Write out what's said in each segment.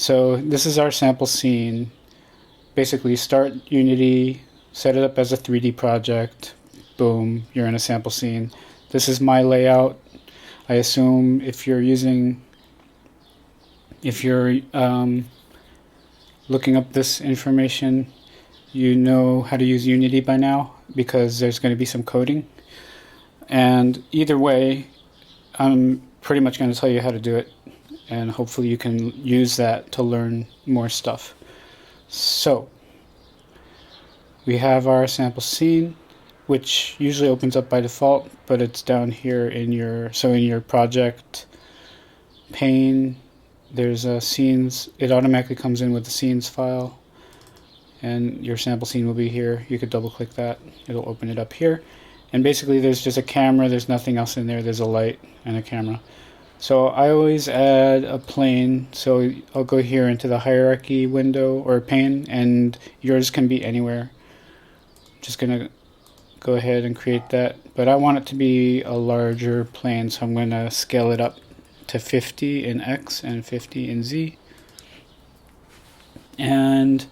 So this is our sample scene. Basically, start Unity, set it up as a 3D project. Boom, you're in a sample scene. This is my layout. I assume if you're looking up this information, you know how to use Unity by now, because there's going to be some coding. And either way, I'm pretty much going to tell you how to do it, and hopefully you can use that to learn more stuff. So we have our sample scene, which usually opens up by default, but it's down here in your project pane. There's a scenes. It automatically comes in with the scenes file, and your sample scene will be here. You could double click that, it'll open it up here. And basically there's just a camera, there's nothing else in there. There's a light and a camera. So I always add a plane, so I'll go here into the hierarchy window or pane, and yours can be anywhere. Just gonna go ahead and create that, but I want it to be a larger plane, so I'm gonna scale it up to 50 in X and 50 in Z. And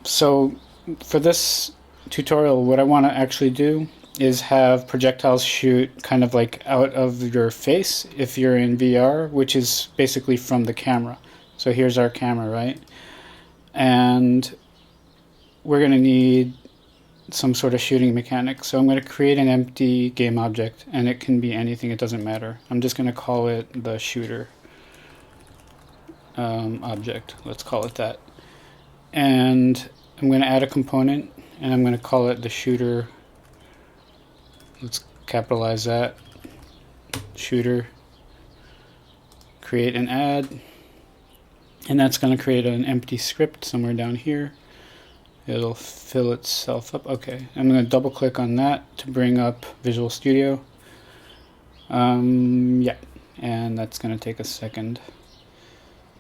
so for this tutorial, what I want to actually do is have projectiles shoot kind of like out of your face if you're in VR, which is basically from the camera. So here's our camera, right? And we're going to need some sort of shooting mechanic. So I'm going to create an empty game object, and it can be anything, it doesn't matter. I'm just going to call it the shooter object, let's call it that. And I'm going to add a component, and I'm going to call it the shooter. Let's capitalize that. Shooter. Create and add. And that's going to create an empty script somewhere down here. It'll fill itself up. Okay, I'm going to double click on that to bring up Visual Studio. Yeah, and that's going to take a second.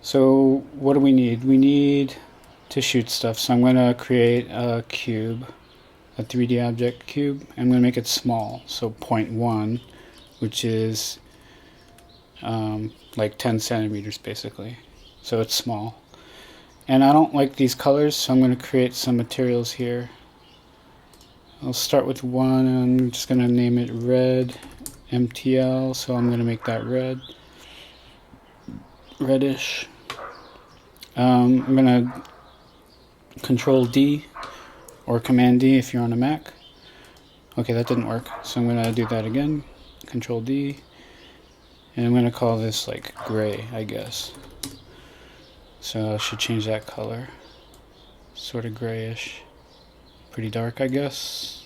So what do we need? We need to shoot stuff. So I'm going to create a cube, a 3D object cube. I'm going to make it small, so 0.1, which is like 10 centimeters basically. So it's small. And I don't like these colors, so I'm going to create some materials here. I'll start with one, and I'm just going to name it red MTL, so I'm going to make that red, reddish. I'm going to Control D or Command D if you're on a Mac. Okay, that didn't work, so I'm going to do that again. Control D, and I'm going to call this like gray, I guess. So I should change that color. Sort of grayish. Pretty dark, I guess.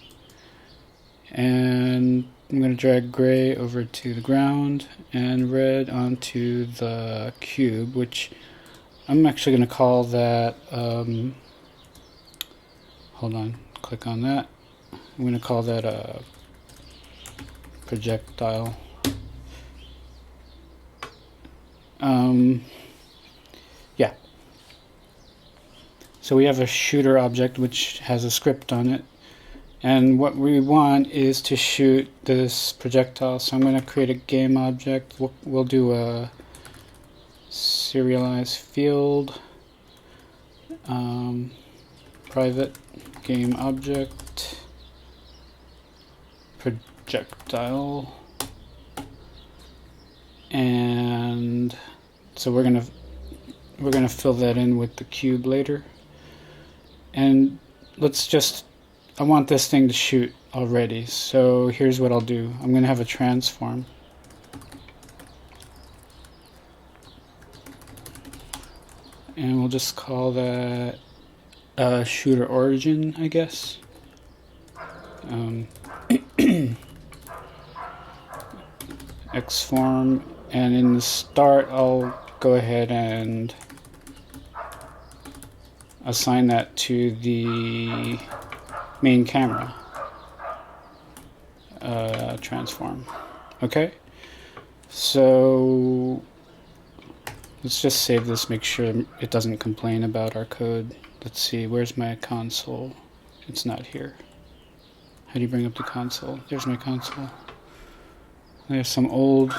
And I'm going to drag gray over to the ground and red onto the cube, which I'm actually going to call that, hold on, click on that. I'm going to call that a projectile. Yeah. So we have a shooter object which has a script on it. And what we want is to shoot this projectile. So I'm going to create a game object. We'll do a serialized field, private game object, projectile, and so we're gonna fill that in with the cube later. And I want this thing to shoot already, so here's what I'll do. I'm gonna have a transform. And we'll just call that shooter origin, I guess. Xform, and in the start I'll go ahead and assign that to the main camera transform. Okay, so let's just save this, make sure it doesn't complain about our code. Let's see, where's my console? It's not here. How do you bring up the console? There's my console. There's some old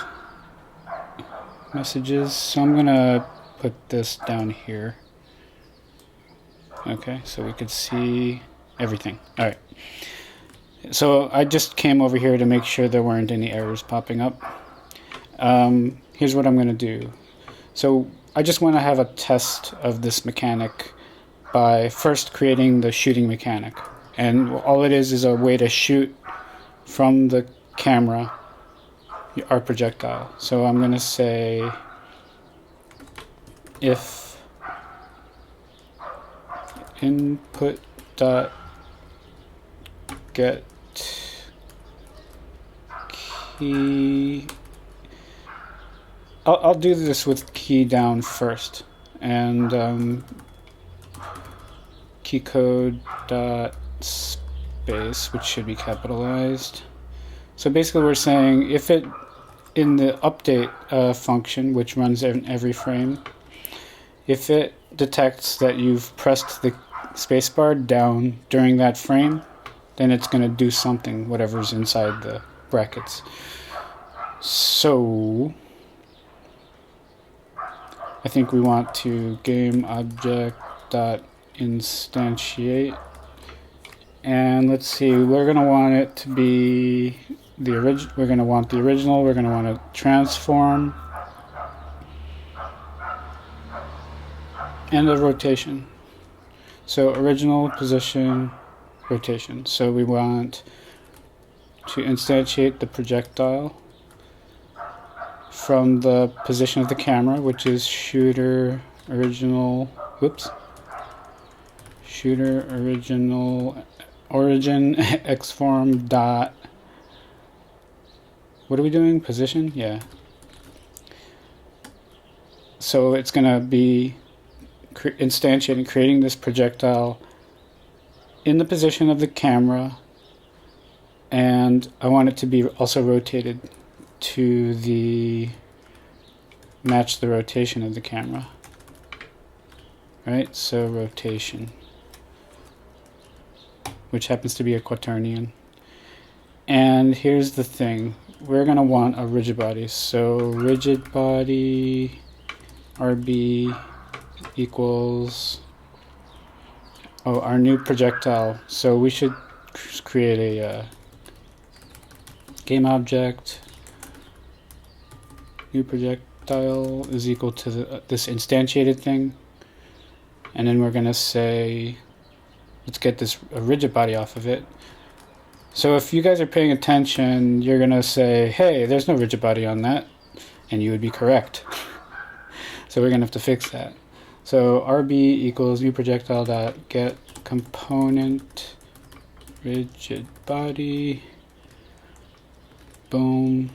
messages. So I'm gonna put this down here. Okay, so we could see everything. All right. So I just came over here to make sure there weren't any errors popping up. Here's what I'm going to do. So I just want to have a test of this mechanic by first creating the shooting mechanic. And all it is a way to shoot from the camera our projectile. So I'm going to say if input dot get key. I'll do this with key down first, and key code dot space, which should be capitalized. So basically, we're saying if it in the update function, which runs in every frame, if it detects that you've pressed the spacebar down during that frame, then it's going to do something, whatever's inside the brackets. So I think we want to game object dot instantiate, and let's see, we're going to want it to be the original. We're going to want the original. We're going to want to transform and a rotation. So original, position, rotation. So we want to instantiate the projectile from the position of the camera, which is shooter original, shooter original origin xform dot, what are we doing? Position? Yeah. So it's going to be instantiating, creating this projectile in the position of the camera, and I want it to be also rotated to match the rotation of the camera. Right, so rotation, which happens to be a quaternion. And here's the thing, we're going to want a rigid body. So rigid body RB equals, our new projectile. So we should create a game object. New projectile is equal to this instantiated thing, and then we're going to say, let's get this rigid body off of it. So if you guys are paying attention, you're going to say, hey, there's no rigid body on that, and you would be correct. So we're going to have to fix that. So RB equals new projectile dot get component rigid body. Boom.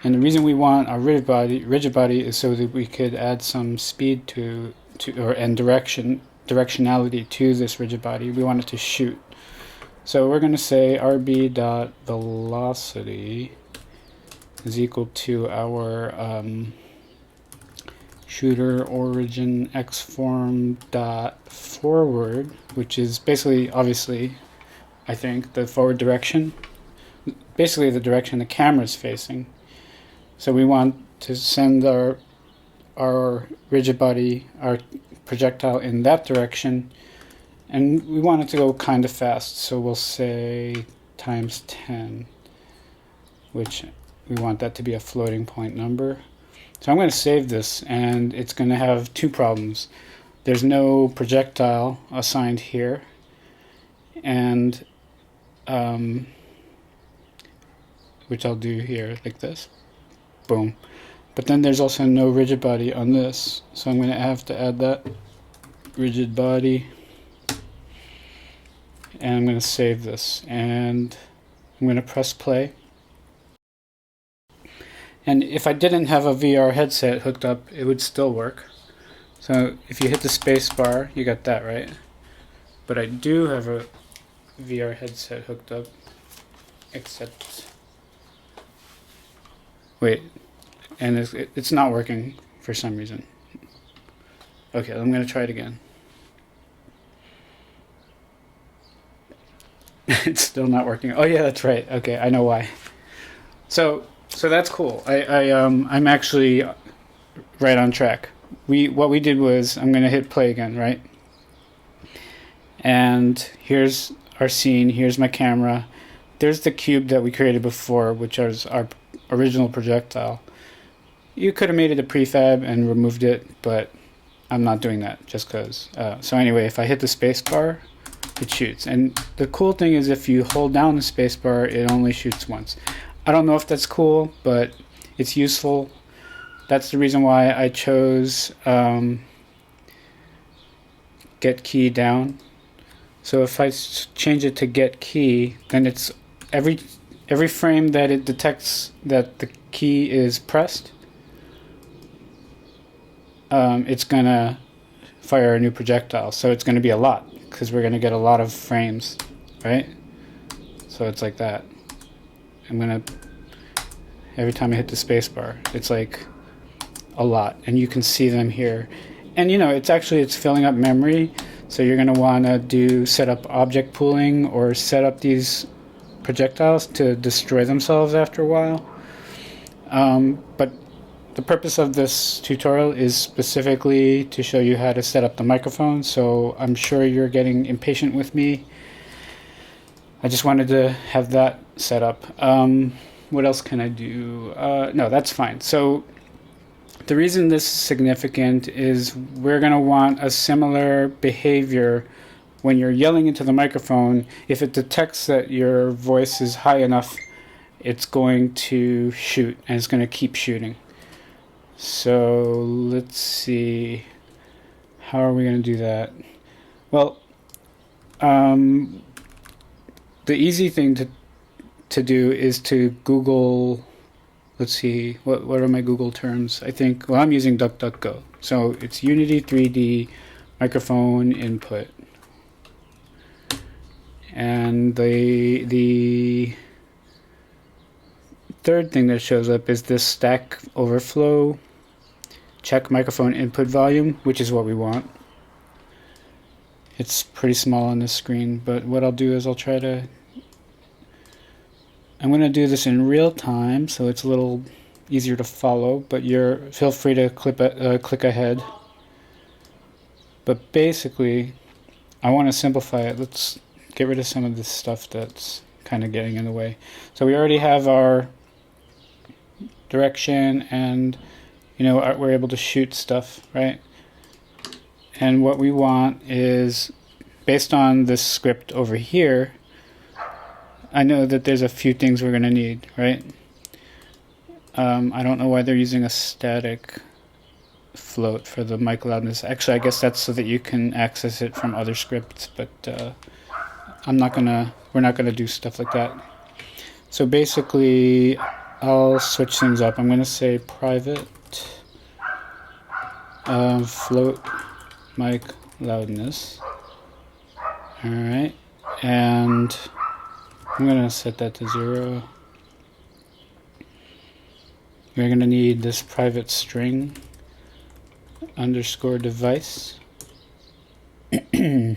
And the reason we want a rigid body is so that we could add some speed and directionality to this rigid body. We want it to shoot. So we're going to say RB dot velocity is equal to our shooter origin xform dot forward, which is basically, obviously, I think, the forward direction. Basically the direction the camera is facing. So we want to send our rigid body, our projectile, in that direction, and we want it to go kind of fast. So we'll say times 10, which we want that to be a floating point number. So I'm going to save this, and it's going to have two problems. There's no projectile assigned here, and which I'll do here like this. Boom. But then there's also no rigid body on this, so I'm going to have to add that rigid body, and I'm going to save this, and I'm going to press play. And if I didn't have a VR headset hooked up, it would still work. So if you hit the space bar, you got that, right? But I do have a VR headset hooked up, except, wait, and it's not working for some reason. Okay, I'm going to try it again. It's still not working. Oh yeah, that's right. Okay, I know why. So that's cool. I'm actually right on track. What we did was, I'm going to hit play again, right? And here's our scene, here's my camera. There's the cube that we created before, which is our original projectile. You could have made it a prefab and removed it, but I'm not doing that just because. So anyway, if I hit the space bar, it shoots. And the cool thing is if you hold down the space bar, it only shoots once. I don't know if that's cool, but it's useful. That's the reason why I chose get key down. So if I change it to get key, then it's every frame that it detects that the key is pressed, it's gonna fire a new projectile. So it's gonna be a lot because we're gonna get a lot of frames, right? So it's like that. I'm gonna, every time I hit the space bar, it's like a lot, and you can see them here. And you know, it's filling up memory. So you're going to want to set up object pooling or set up these projectiles to destroy themselves after a while. But the purpose of this tutorial is specifically to show you how to set up the microphone. So I'm sure you're getting impatient with me. I just wanted to have that set up. What else can I do? No, that's fine. So the reason this is significant is we're going to want a similar behavior when you're yelling into the microphone. If it detects that your voice is high enough, it's going to shoot, and it's going to keep shooting. So let's see. How are we going to do that? Well, the easy thing to do is to Google. Let's see, what are my Google terms? I think, well, I'm using DuckDuckGo. So it's Unity 3D microphone input. And the third thing that shows up is this Stack Overflow check microphone input volume, which is what we want. It's pretty small on this screen, but what I'll do is I'm going to do this in real time, so it's a little easier to follow, but feel free to click ahead. But basically, I want to simplify it. Let's get rid of some of this stuff that's kind of getting in the way. So we already have our direction, and we're able to shoot stuff, right? And what we want is, based on this script over here, I know that there's a few things we're going to need, right? I don't know why they're using a static float for the mic loudness. Actually, I guess that's so that you can access it from other scripts, but we're not gonna do stuff like that. So basically, I'll switch things up. I'm gonna say private float mic loudness. All right, and I'm going to set that to 0. We're going to need this private string underscore device. Now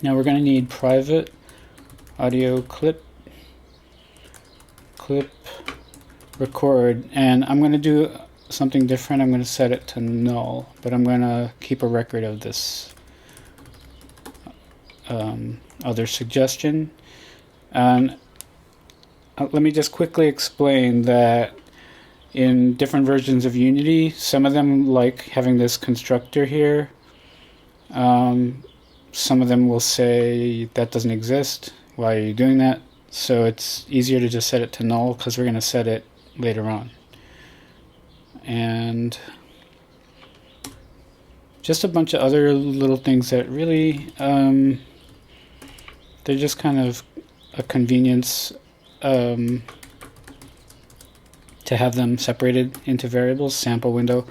we're going to need private audio clip record, and I'm going to do something different. I'm going to set it to null, but I'm going to keep a record of this other suggestion. And let me just quickly explain that in different versions of Unity, some of them like having this constructor here. Some of them will say that doesn't exist. Why are you doing that? So it's easier to just set it to null because we're going to set it later on. And just a bunch of other little things that really, they're just kind of a convenience to have them separated into variables. Sample window.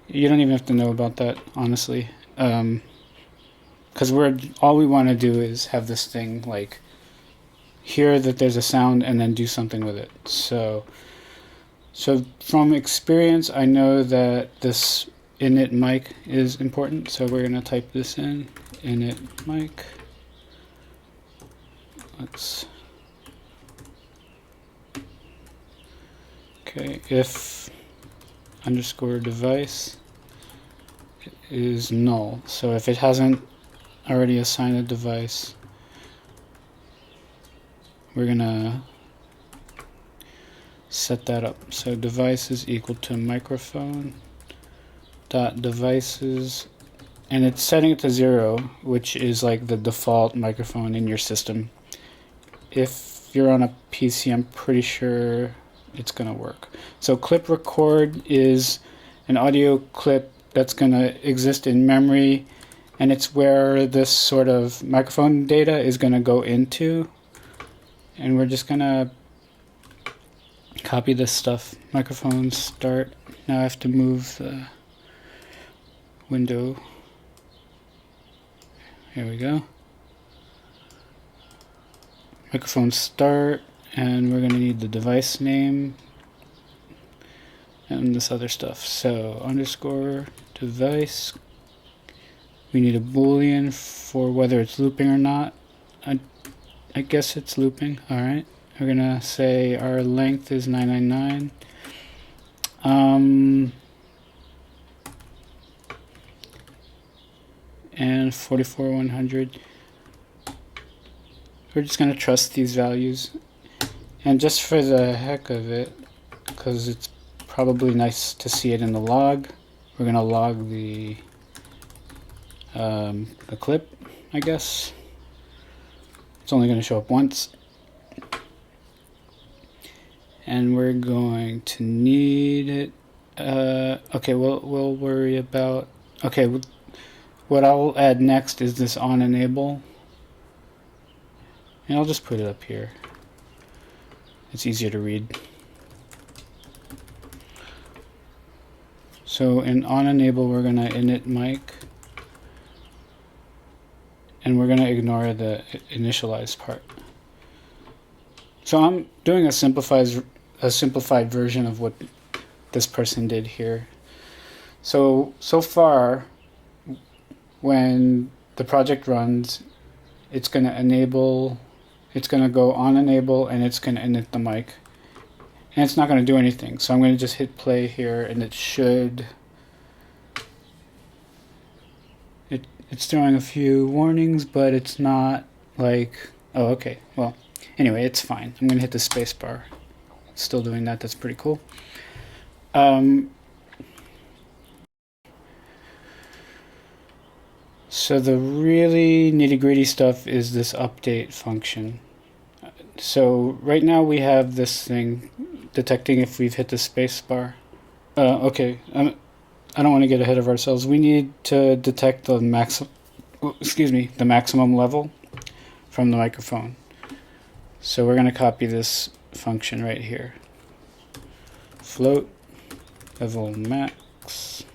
You don't even have to know about that, honestly, because all we want to do is have this thing like hear that there's a sound and then do something with it. So from experience, I know that this init mic is important. So we're going to type this in, init mic. Okay, if underscore device is null. So if it hasn't already assigned a device, we're gonna set that up. So device is equal to microphone dot devices, and it's setting it to 0, which is like the default microphone in your system. If you're on a PC, I'm pretty sure it's gonna work. So clip record is an audio clip that's gonna exist in memory, and it's where this sort of microphone data is gonna go into. And we're just gonna copy this stuff. Microphone start. Now I have to move the window. Here we go. Microphone start, and we're going to need the device name and this other stuff. So underscore device. We need a boolean for whether it's looping or not. I guess it's looping. Alright. We're going to say our length is 999. And 44,100. We're just going to trust these values. And just for the heck of it, because it's probably nice to see it in the log, we're going to log the clip, I guess. It's only going to show up once. And we're going to need it. Okay, we'll worry about... Okay, what I'll add next is this on enable. And I'll just put it up here. It's easier to read. So in on enable, we're going to init mic. And we're going to ignore the initialize part. So I'm doing a simplified version of what this person did here. So far, when the project runs, it's going to enable, it's going to go on enable, and it's going to init the mic. And it's not going to do anything. So I'm going to just hit play here, and it should... It's throwing a few warnings, but it's not like... Oh, okay. Well, anyway, it's fine. I'm going to hit the space bar. It's still doing that. That's pretty cool. So the really nitty-gritty stuff is this update function. So right now we have this thing detecting if we've hit the space bar. Okay, I don't want to get ahead of ourselves. We need to detect the the maximum level from the microphone. So we're going to copy this function right here. Float level max.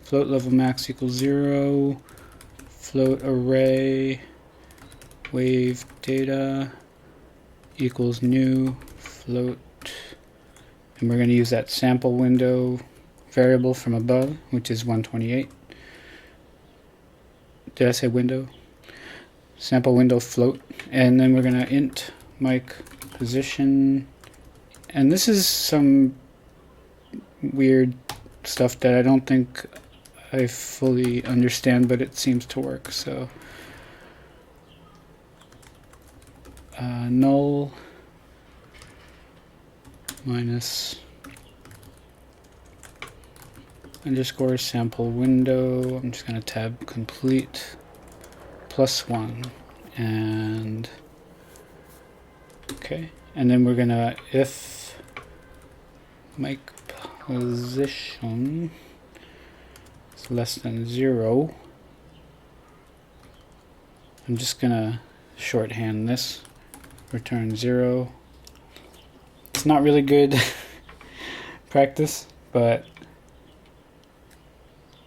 Float level max equals 0. Float array wave data equals new float, and we're going to use that sample window variable from above, which is 128. Did I say window? Sample window float, and then we're going to int mic position, and this is some weird stuff that I don't think I fully understand, but it seems to work. So null minus underscore sample window. I'm just going to tab complete +1, and okay, and then we're going to if mic position is less than 0. I'm just going to shorthand this. Return 0. It's not really good practice, but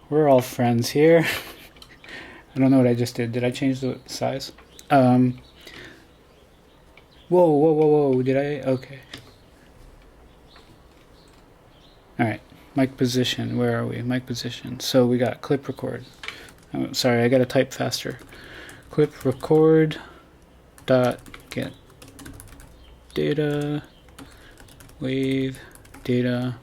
we're all friends here. I don't know what I just did. Did I change the size? Whoa. Did I? Okay. Alright. Mic position. Where are we? Mic position. So we got clip record. Oh, sorry, I gotta type faster. Clip record. dot get data wave data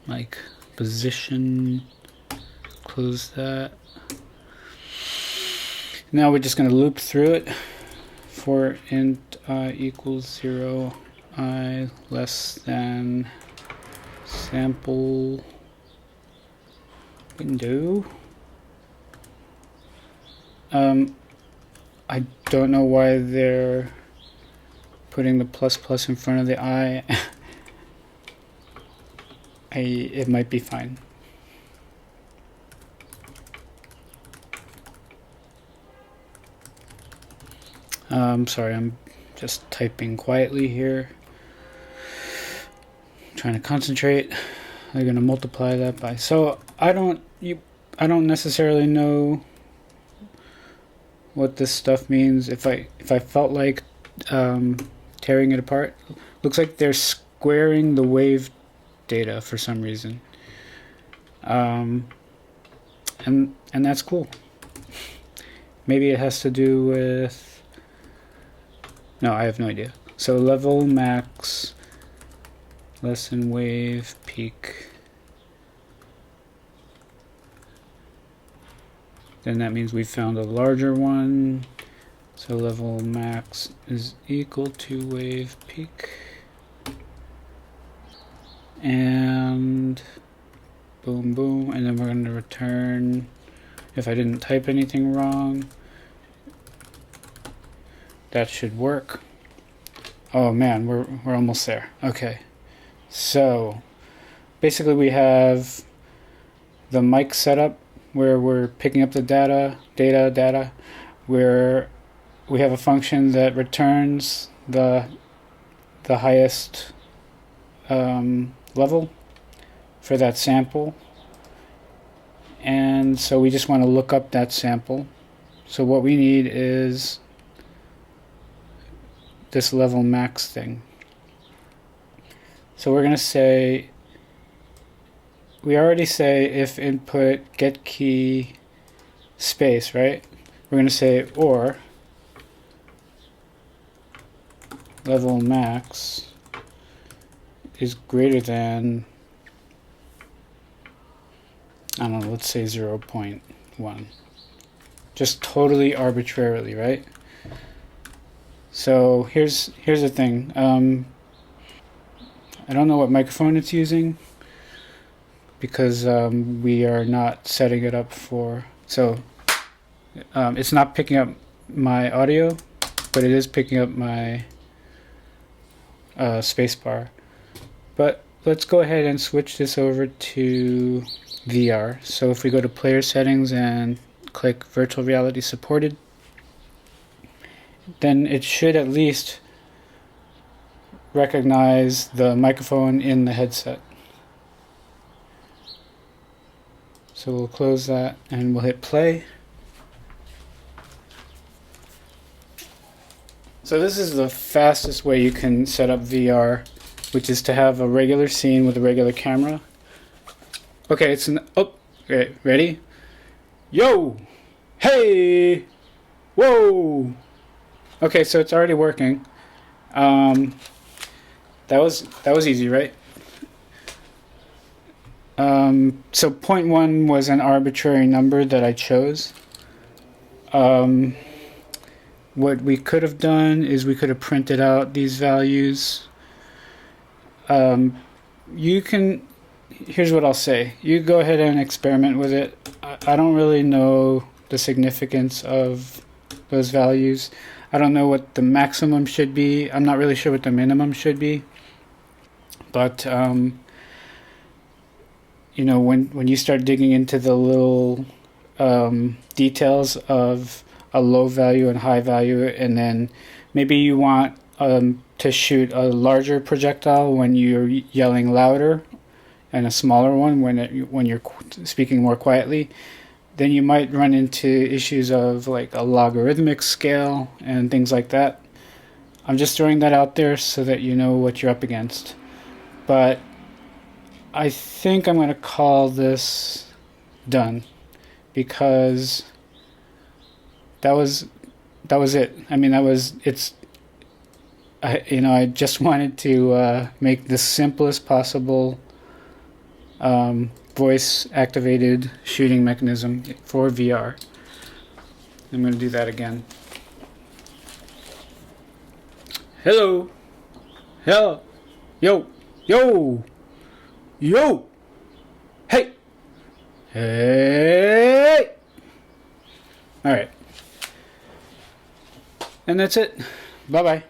like position, close that. Now we're just going to loop through it for int I equals 0, I less than sample window. I don't know why they're putting the plus plus in front of the I. It might be fine. Sorry, I'm just typing quietly here. Trying to concentrate. They're going to multiply that by. So I don't necessarily know what this stuff means. If I felt like tearing it apart, looks like they're squaring the wave data for some reason, and that's cool. Maybe it has to do with. No, I have no idea. So level max less than wave peak. Then that means we found a larger one. So level max is equal to wave peak. And boom, boom. And then we're going to return, if I didn't type anything wrong, that should work. Oh man, we're almost there. Okay. So basically we have the mic setup where we're picking up the data, where we have a function that returns the highest level for that sample. And so we just want to look up that sample. So what we need is this level max thing. So we're going to say, we already say if input get key space, right? We're going to say or level max is greater than, I don't know, let's say 0.1. Just totally arbitrarily, right? So here's the thing. I don't know what microphone it's using because we are not setting it up for. So it's not picking up my audio, but it is picking up my spacebar. But let's go ahead and switch this over to VR. So if we go to player settings and click virtual reality supported, then it should at least recognize the microphone in the headset. So we'll close that and we'll hit play. So this is the fastest way you can set up VR, which is to have a regular scene with a regular camera. Okay, it's an okay, ready? Yo! Hey! Whoa! Okay, so it's already working. That was easy, right? So 0.1 was an arbitrary number that I chose. What we could have done is we could have printed out these values. Here's what I'll say. You go ahead and experiment with it. I don't really know the significance of those values. I don't know what the maximum should be. I'm not really sure what the minimum should be. But when you start digging into the little details of a low value and high value, and then maybe you want to shoot a larger projectile when you're yelling louder, and a smaller one when you're speaking more quietly, then you might run into issues of like a logarithmic scale and things like that. I'm just throwing that out there so that you know what you're up against. But I think I'm going to call this done, because that was that was it. I mean, I just wanted to make the simplest possible voice activated shooting mechanism for VR. I'm going to do that again. Hello. Hello. Yo. Yo. Yo. Hey. Hey. All right. And that's it. Bye-bye.